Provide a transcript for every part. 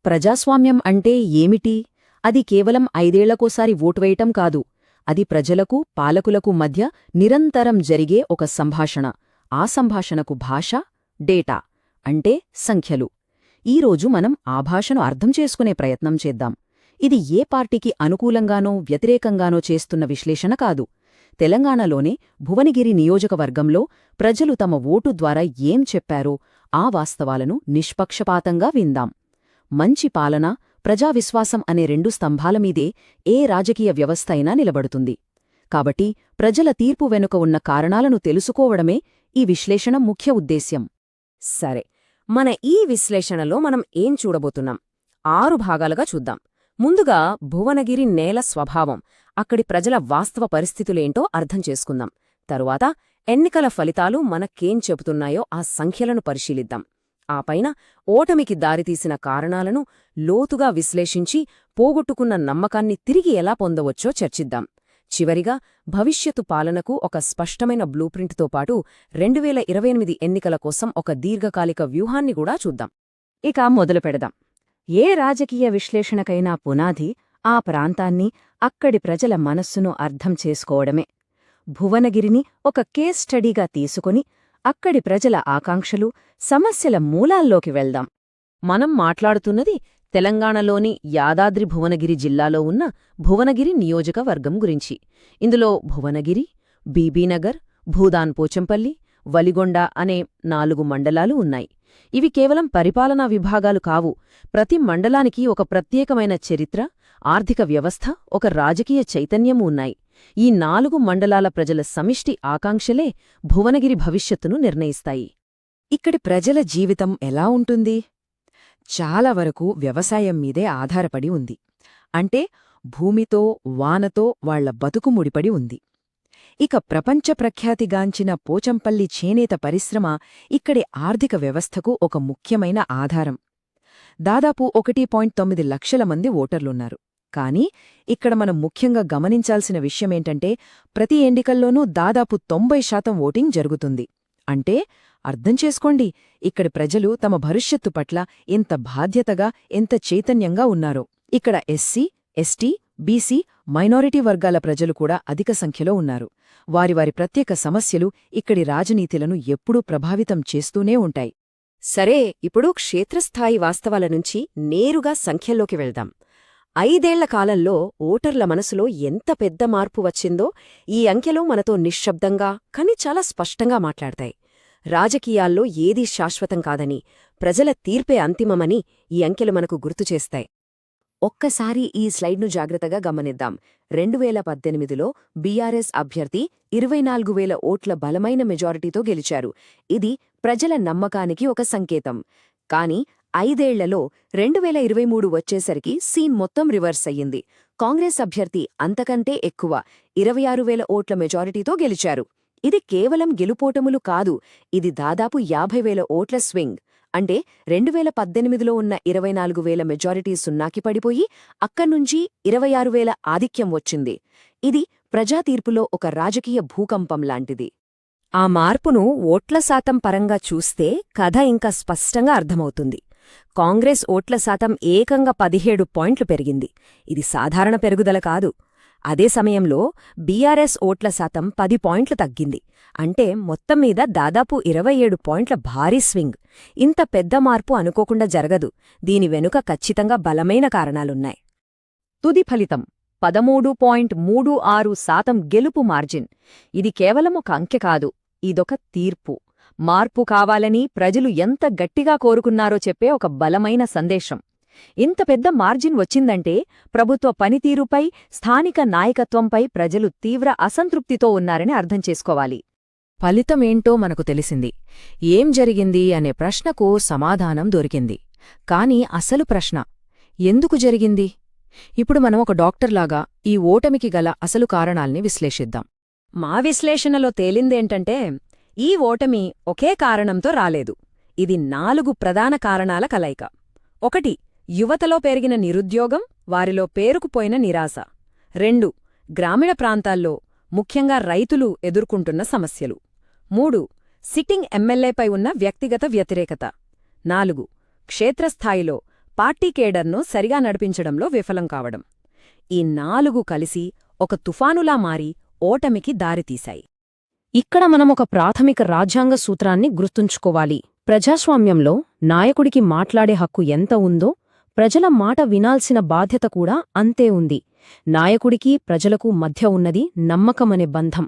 ప్రజాస్వామ్యం అంటే ఏమిటి? అది కేవలం 5 ఏళ్లకోసారి ఓటు వేయటం కాదు. అది ప్రజలకు, పాలకులకు మధ్య నిరంతరం జరిగే ఒక సంభాషణ. ఆ సంభాషణకు భాష, డేటా అంటే సంఖ్యలు. ఈరోజు మనం ఆ భాషను అర్థం చేసుకునే ప్రయత్నం చేద్దాం. ఇది ఏ పార్టీకి అనుకూలంగానో వ్యతిరేకంగానో చేస్తున్న విశ్లేషణ కాదు. తెలంగాణలోనే భువనగిరి నియోజకవర్గంలో ప్రజలు తమ ఓటు ద్వారా ఏం చెప్పారో ఆ వాస్తవాలను నిష్పక్షపాతంగా విందాం. మంచి పాలన, ప్రజావిశ్వాసం అనే 2 స్తంభాలమీదే ఏ రాజకీయ వ్యవస్థ అయినా నిలబడుతుంది. కాబట్టి ప్రజల తీర్పు వెనుక ఉన్న కారణాలను తెలుసుకోవడమే ఈ విశ్లేషణ ముఖ్య ఉద్దేశ్యం. సరే, మన ఈ విశ్లేషణలో మనం ఏం చూడబోతున్నాం? 6 భాగాలుగా చూద్దాం. ముందుగా భువనగిరి నేల స్వభావం, అక్కడి ప్రజల వాస్తవ పరిస్థితులేంటో అర్థం చేసుకుందాం. తరువాత ఎన్నికల ఫలితాలు మనకేం చెబుతున్నాయో ఆ సంఖ్యలను పరిశీలిద్దాం. ఆపైన ఓటమికి దారితీసిన కారణాలను లోతుగా విశ్లేషించి పోగొట్టుకున్న నమ్మకాన్ని తిరిగి ఎలా పొందవచ్చో చర్చిద్దాం. చివరిగా భవిష్యత్తు పాలనకు ఒక స్పష్టమైన బ్లూప్రింట్తో పాటు 2028 ఎన్నికల కోసం ఒక దీర్ఘకాలిక వ్యూహాన్ని కూడా చూద్దాం. ఇక మొదలు పెడదాం. ఏ రాజకీయ విశ్లేషణకైనా పునాది ఆ ప్రాంతాన్ని, అక్కడి ప్రజల మనస్సును అర్థం చేసుకోవడమే. భువనగిరిని ఒక కేస్ స్టడీగా తీసుకుని అక్కడి ప్రజల ఆకాంక్షలు, సమస్యల మూలాల్లోకి వెళ్దాం. మనం మాట్లాడుతున్నది తెలంగాణలోని యాదాద్రి భువనగిరి జిల్లాలో ఉన్న భువనగిరి నియోజకవర్గం గురించి. ఇందులో భువనగిరి, బీబీనగర్, భూదాన్ పోచంపల్లి, వలిగొండ అనే 4 మండలాలు ఉన్నాయి. ఇవి కేవలం పరిపాలనా విభాగాలు కావు. ప్రతి మండలానికి ఒక ప్రత్యేకమైన చరిత్ర, ఆర్థిక వ్యవస్థ, ఒక రాజకీయ చైతన్యము ఉన్నాయి. ఈ 4 మండలాల ప్రజల సమిష్టి ఆకాంక్షలే భువనగిరి భవిష్యత్తును నిర్ణయిస్తాయి. ఇక్కడి ప్రజల జీవితం ఎలా ఉంటుంది? చాలా వరకు వ్యవసాయం మీదే ఆధారపడి ఉంది. అంటే భూమితో, వానతో వాళ్ల బతుకు ముడిపడి ఉంది. ఇక ప్రపంచ ప్రఖ్యాతిగాంచిన పోచంపల్లి చేనేత పరిశ్రమ ఇక్కడి ఆర్థిక వ్యవస్థకు ఒక ముఖ్యమైన ఆధారం. దాదాపు 1.9 లక్షల మంది ఓటర్లున్నారు. కానీ ఇక్కడ మనం ముఖ్యంగా గమనించాల్సిన విషయమేంటంటే ప్రతి ఎన్నికల్లోనూ దాదాపు 90% ఓటింగ్ జరుగుతుంది. అంటే అర్థం చేసుకోండి, ఇక్కడి ప్రజలు తమ భవిష్యత్తు పట్ల ఎంత బాధ్యతగా, ఎంత చైతన్యంగా ఉన్నారో. ఇక్కడ ఎస్సీ, ఎస్టీ, బీసీ, మైనారిటీ వర్గాల ప్రజలు కూడా అధిక సంఖ్యలో ఉన్నారు. వారి ప్రత్యేక సమస్యలు ఇక్కడి రాజనీతిలను ఎప్పుడూ ప్రభావితం చేస్తూనే ఉంటాయి. సరే, ఇప్పుడు క్షేత్రస్థాయి వాస్తవాల నుంచి నేరుగా సంఖ్యల్లోకి వెళ్దాం. 5 ఏళ్ల కాలంలో ఓటర్ల మనసులో ఎంత పెద్ద మార్పు వచ్చిందో ఈ అంకెలు మనతో నిశ్శబ్దంగా కాని చాలా స్పష్టంగా మాట్లాడతాయి. రాజకీయాల్లో ఏదీ శాశ్వతం కాదని, ప్రజల తీర్పే అంతిమమని ఈ అంకెలు మనకు గుర్తుచేస్తాయి. ఒక్కసారి ఈ స్లైడ్ను జాగ్రత్తగా గమనిద్దాం. 2018లో బీఆర్ఎస్ అభ్యర్థి 24,000 ఓట్ల బలమైన మెజారిటీతో గెలిచారు. ఇది ప్రజల నమ్మకానికి ఒక సంకేతం. కాని 5 ఏళ్లలో 2023 వచ్చేసరికి సీన్ మొత్తం రివర్స్ అయ్యింది. కాంగ్రెస్ అభ్యర్థి అంతకంటే ఎక్కువ 26,000 ఓట్ల మెజారిటీతో గెలిచారు. ఇది కేవలం గెలుపోటములు కాదు, ఇది దాదాపు 50,000 ఓట్ల స్వింగ్. అంటే 2018లో ఉన్న 24,000 మెజారిటీ సున్నాకి పడిపోయి అక్కడ్నుంచి 26,000 ఆధిక్యం వచ్చింది. ఇది ప్రజాతీర్పులో ఒక రాజకీయ భూకంపం లాంటిది. ఆ మార్పును ఓట్ల శాతం పరంగా చూస్తే కథ ఇంకా స్పష్టంగా అర్థమవుతుంది. కాంగ్రెస్ ఓట్ల శాతం ఏకంగా 17 పాయింట్లు పెరిగింది. ఇది సాధారణ పెరుగుదల కాదు. అదే సమయంలో బీఆర్ఎస్ ఓట్ల శాతం 10 పాయింట్లు తగ్గింది. అంటే మొత్తం మీద దాదాపు 27 పాయింట్ల భారీ స్వింగ్. ఇంత పెద్ద మార్పు అనుకోకుండా జరగదు. దీని వెనుక ఖచ్చితంగా బలమైన కారణాలున్నాయి. తుది ఫలితం 13.36% గెలుపు మార్జిన్. ఇది కేవలం ఒక అంకె కాదు, ఇదొక తీర్పు. మార్పు కావాలని ప్రజలు ఎంత గట్టిగా కోరుకున్నారో చెప్పే ఒక బలమైన సందేశం. ఇంత పెద్ద మార్జిన్ వచ్చిందంటే ప్రభుత్వ పనితీరుపై, స్థానిక నాయకత్వంపై ప్రజలు తీవ్ర అసంతృప్తితో ఉన్నారని అర్థం చేసుకోవాలి. ఫలితమేంటో మనకు తెలిసింది. ఏం జరిగింది అనే ప్రశ్నకు సమాధానం దొరికింది. కాని అసలు ప్రశ్న ఎందుకు జరిగింది? ఇప్పుడు మనం ఒక డాక్టర్లాగా ఈ ఓటమికి గల అసలు కారణాల్ని విశ్లేషిద్దాం. మా విశ్లేషణలో తేలిందేంటంటే ఈ ఓటమి ఒకే కారణంతో రాలేదు. ఇది 4 ప్రధాన కారణాల కలయిక. 1. యువతలో పెరిగిన నిరుద్యోగం, వారిలో పేరుకుపోయిన నిరాశ. 2. గ్రామీణ ప్రాంతాల్లో, ముఖ్యంగా రైతులు ఎదుర్కొంటున్న సమస్యలు. 3. సిట్టింగ్ ఎమ్మెల్యేపై ఉన్న వ్యక్తిగత వ్యతిరేకత. 4. క్షేత్రస్థాయిలో పార్టీ కేడర్ను సరిగా నడిపించడంలో విఫలం కావడం. ఈ 4 కలిసి ఒక తుఫానులా మారి ఓటమికి దారితీశాయి. ఇక్కడ మనం ఒక ప్రాథమిక రాజ్యాంగ సూత్రాన్ని గుర్తుంచుకోవాలి. ప్రజాస్వామ్యంలో నాయకుడికి మాట్లాడే హక్కు ఎంత ఉందో ప్రజల మాట వినాల్సిన బాధ్యత కూడా అంతే ఉంది. నాయకుడికి ప్రజలకు మధ్య ఉన్నది నమ్మకమనే బంధం.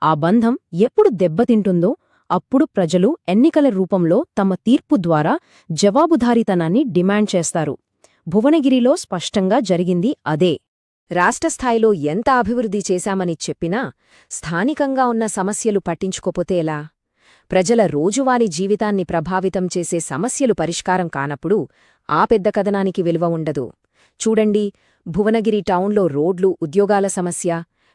ఆ బంధం ఎప్పుడు దెబ్బతింటుందో అప్పుడు ప్రజలు ఎన్నికల రూపంలో తమ తీర్పు ద్వారా జవాబుదారీతనాన్ని డిమాండ్ చేస్తారు. భువనగిరిలో స్పష్టంగా జరిగింది అదే. రాష్ట్రస్థాయిలో ఎంత అభివృద్ధి చేశామని చెప్పినా స్థానికంగా ఉన్న సమస్యలు పట్టించుకోపోతే ఎలా? ప్రజల రోజువారీ జీవితాన్ని ప్రభావితం చేసే సమస్యలు పరిష్కారం కానప్పుడు ఆ పెద్ద కథనానికి విలువ ఉండదు. చూడండి, భువనగిరి టౌన్లో రోడ్లు, ఉద్యోగాల సమస్య,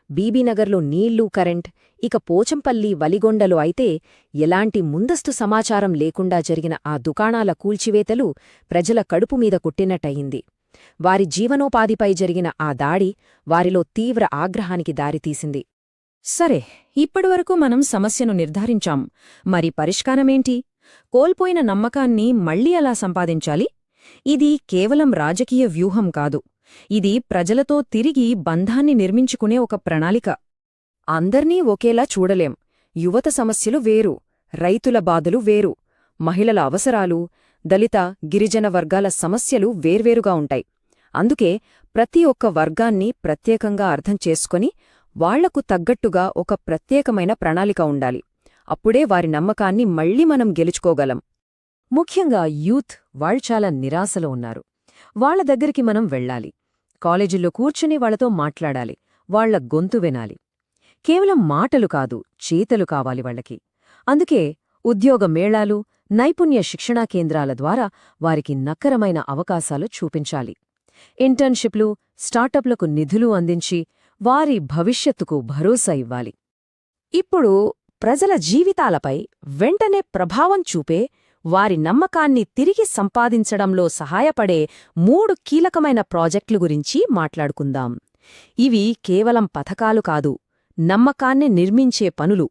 బీబీనగర్లో నీళ్లు, కరెంట్, ఇక పోచంపల్లి, వలిగొండలో అయితే ఎలాంటి ముందస్తు సమాచారం లేకుండా జరిగిన ఆ దుకాణాల కూల్చివేతలు ప్రజల కడుపుమీద కొట్టినట్టయింది. వారి జీవనోపాధిపై జరిగిన ఆ దాడి వారిలో తీవ్ర ఆగ్రహానికి దారితీసింది. సరే, ఇప్పటివరకు మనం సమస్యను నిర్ధారించాం. మరి పరిష్కారమేంటి? కోల్పోయిన నమ్మకాన్ని మళ్లీ ఎలా సంపాదించాలి? ఇది కేవలం రాజకీయ వ్యూహం కాదు. ఇది ప్రజలతో తిరిగి బంధాన్ని నిర్మించుకునే ఒక ప్రణాళిక. అందర్నీ ఒకేలా చూడలేం. యువత సమస్యలు వేరు, రైతుల బాధలు వేరు, మహిళల అవసరాలు, దళిత, గిరిజన వర్గాల సమస్యలు వేర్వేరుగా ఉంటాయి. అందుకే ప్రతి ఒక్క వర్గాన్ని ప్రత్యేకంగా అర్థం చేసుకొని వాళ్లకు తగ్గట్టుగా ఒక ప్రత్యేకమైన ప్రణాళిక ఉండాలి. అప్పుడే వారి నమ్మకాన్ని మళ్లీ మనం గెలుచుకోగలం. ముఖ్యంగా యూత్ వాళ్ళు చాలా నిరాశలో ఉన్నారు. వాళ్ల దగ్గరికి మనం వెళ్ళాలి. కాలేజీల్లో కూర్చుని వాళ్లతో మాట్లాడాలి. వాళ్ల గొంతు వినాలి. కేవలం మాటలు కాదు, చేతలు కావాలి వాళ్లకి. అందుకే ఉద్యోగ మేళాలు, నైపుణ్య శిక్షణా కేంద్రాల ద్వారా వారికి నక్కరమైన అవకాశాలు చూపించాలి. ఇంటర్న్షిప్లు, స్టార్టప్లకు నిధులు అందించి వారి భవిష్యత్తుకు భరోసా ఇవ్వాలి. ఇప్పుడు ప్రజల జీవితాలపై వెంటనే ప్రభావం చూపే, వారి నమ్మకాన్ని తిరిగి సంపాదించడంలో సహాయపడే 3 కీలకమైన ప్రాజెక్టుల గురించి మాట్లాడుకుందాం. ఇవి కేవలం పథకాలు కాదు, నమ్మకాన్ని నిర్మించే పనులు.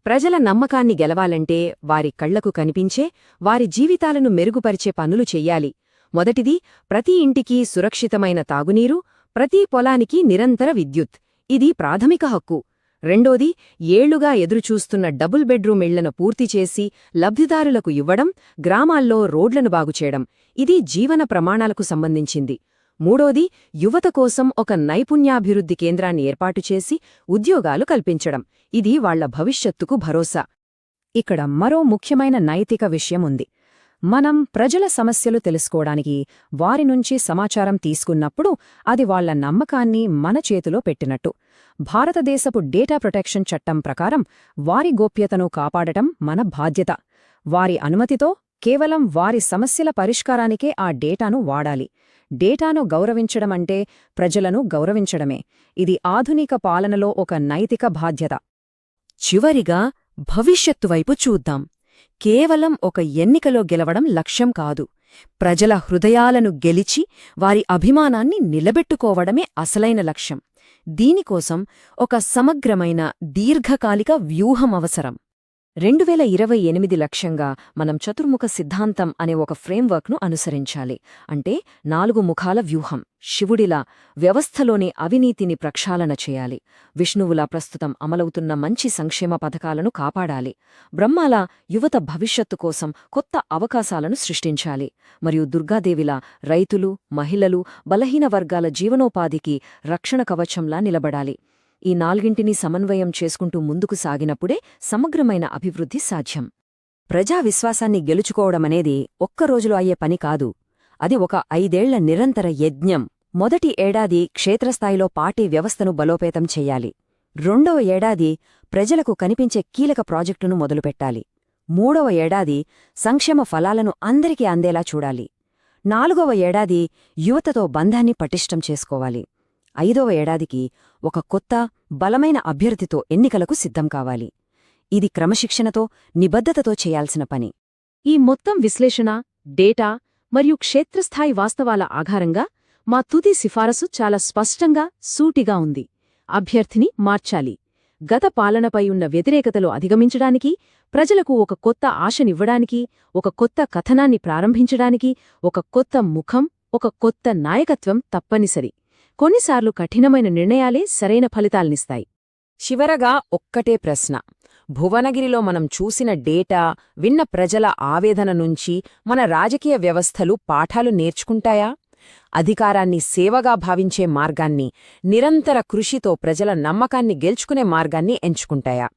ప్రజల నమ్మకాన్ని గెలవాలంటే వారి కళ్లకు కనిపించే, వారి జీవితాలను మెరుగుపరిచే పనులు చెయ్యాలి. మొదటిది, ప్రతి ఇంటికి సురక్షితమైన తాగునీరు, ప్రతి పొలానికి నిరంతర విద్యుత్. ఇది ప్రాథమిక హక్కు. రెండోది, ఏళ్లుగా ఎదురుచూస్తున్న డబుల్ బెడ్రూమ్ ఇళ్లను పూర్తిచేసి లబ్ధిదారులకు ఇవ్వడం, గ్రామాల్లో రోడ్లను బాగుచేయడం. ఇది జీవన ప్రమాణాలకు సంబంధించింది. మూడోది, యువత కోసం ఒక నైపుణ్యాభివృద్ధి కేంద్రాన్ని ఏర్పాటు చేసి ఉద్యోగాలు కల్పించడం. ఇది వాళ్ల భవిష్యత్తుకు భరోసా. ఇక్కడ మరో ముఖ్యమైన నైతిక విషయం ఉంది. మనం ప్రజల సమస్యలు తెలుసుకోవడానికి వారి నుంచి సమాచారం తీసుకున్నప్పుడు అది వాళ్ల నమ్మకాన్ని మన చేతిలో పెట్టినట్టు. భారతదేశపు డేటా ప్రొటెక్షన్ చట్టం ప్రకారం వారి గోప్యతను కాపాడటం మన బాధ్యత. వారి అనుమతితో కేవలం వారి సమస్యల పరిష్కారానికే ఆ డేటాను వాడాలి. డేటాను గౌరవించడమంటే ప్రజలను గౌరవించడమే. ఇది ఆధునిక పాలనలో ఒక నైతిక బాధ్యత. చివరిగా, భవిష్యత్తు వైపు చూద్దాం. కేవలం ఒక ఎన్నికలో గెలవడం లక్ష్యం కాదు. ప్రజల హృదయాలను గెలిచి వారి అభిమానాన్ని నిలబెట్టుకోవడమే అసలైన లక్ష్యం. దీనికోసం ఒక సమగ్రమైన దీర్ఘకాలిక వ్యూహం అవసరం. 2028 లక్ష్యంగా మనం చతుర్ముఖ సిద్ధాంతం అనే ఒక ఫ్రేమ్వర్క్ను అనుసరించాలి. అంటే 4 ముఖాల వ్యూహం. శివుడిలా వ్యవస్థలోని అవినీతిని ప్రక్షాళన చేయాలి. విష్ణువులా ప్రస్తుతం అమలవుతున్న మంచి సంక్షేమ పథకాలను కాపాడాలి. బ్రహ్మలా యువత భవిష్యత్తు కోసం కొత్త అవకాశాలను సృష్టించాలి. మరియు దుర్గాదేవిలా రైతులు, మహిళలు, బలహీన వర్గాల జీవనోపాధికి రక్షణ కవచంలా నిలబడాలి. ఈ 4ంటిని సమన్వయం చేసుకుంటూ ముందుకు సాగినప్పుడే సమగ్రమైన అభివృద్ధి సాధ్యం. ప్రజా విశ్వాసాన్ని గెలుచుకోవడమనేది ఒక్కరోజులో అయ్యే పని కాదు. అది ఒక 5 ఏళ్ల నిరంతర యజ్ఞం. మొదటి ఏడాది క్షేత్రస్థాయిలో పార్టీ వ్యవస్థను బలోపేతం చెయ్యాలి. రెండవ ఏడాది ప్రజలకు కనిపించే కీలక ప్రాజెక్టును మొదలుపెట్టాలి. మూడవ ఏడాది సంక్షేమ ఫలాలను అందరికీ అందేలా చూడాలి. 4వ ఏడాది యువతతో బంధాన్ని పటిష్టం చేసుకోవాలి. 5వ ఏడాదికి ఒక కొత్త, బలమైన అభ్యర్థితో ఎన్నికలకు సిద్ధం కావాలి. ఇది క్రమశిక్షణతో, నిబద్ధతతో చేయాల్సిన పని. ఈ మొత్తం విశ్లేషణ, డేటా మరియు క్షేత్రస్థాయి వాస్తవాల ఆధారంగా మా తుది సిఫారసు చాలా స్పష్టంగా, సూటిగా ఉంది. అభ్యర్థిని మార్చాలి. గత పాలనపై ఉన్న వ్యతిరేకతలు అధిగమించడానికి ప్రజలకు ఒక కొత్త ఆశనివ్వడానికి, ఒక కొత్త కథనాన్ని ప్రారంభించడానికి, ఒక కొత్త ముఖం, ఒక కొత్త నాయకత్వం తప్పనిసరి. కొన్నిసార్లు కఠినమైన నిర్ణయాలే సరైన ఫలితాల్నిస్తాయి. చివరగా ఒక్కటే ప్రశ్న. భువనగిరిలో మనం చూసిన డేటా, విన్న ప్రజల ఆవేదన నుంచి మన రాజకీయ వ్యవస్థలు పాఠాలు నేర్చుకుంటాయా? అధికారాన్ని సేవగా భావించే మార్గాన్ని, నిరంతర కృషితో ప్రజల నమ్మకాన్ని గెలుచుకునే మార్గాన్ని ఎంచుకుంటాయా?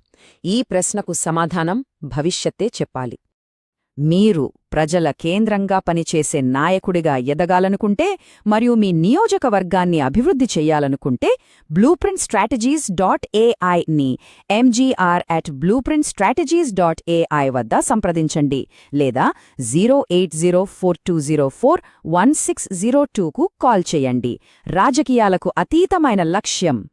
ఈ ప్రశ్నకు సమాధానం భవిష్యత్తే చెప్పాలి. మీరు ప్రజల కేంద్రంగా పనిచేసే నాయకుడిగా ఎదగాలనుకుంటే మరియు మీ నియోజకవర్గాన్ని అభివృద్ధి చెయ్యాలనుకుంటే blueprintstrategies.ai ని mgr@blueprintstrategies.ai వద్ద సంప్రదించండి లేదా 08042041602కు కాల్ చేయండి. రాజకీయాలకు అతీతమైన లక్ష్యం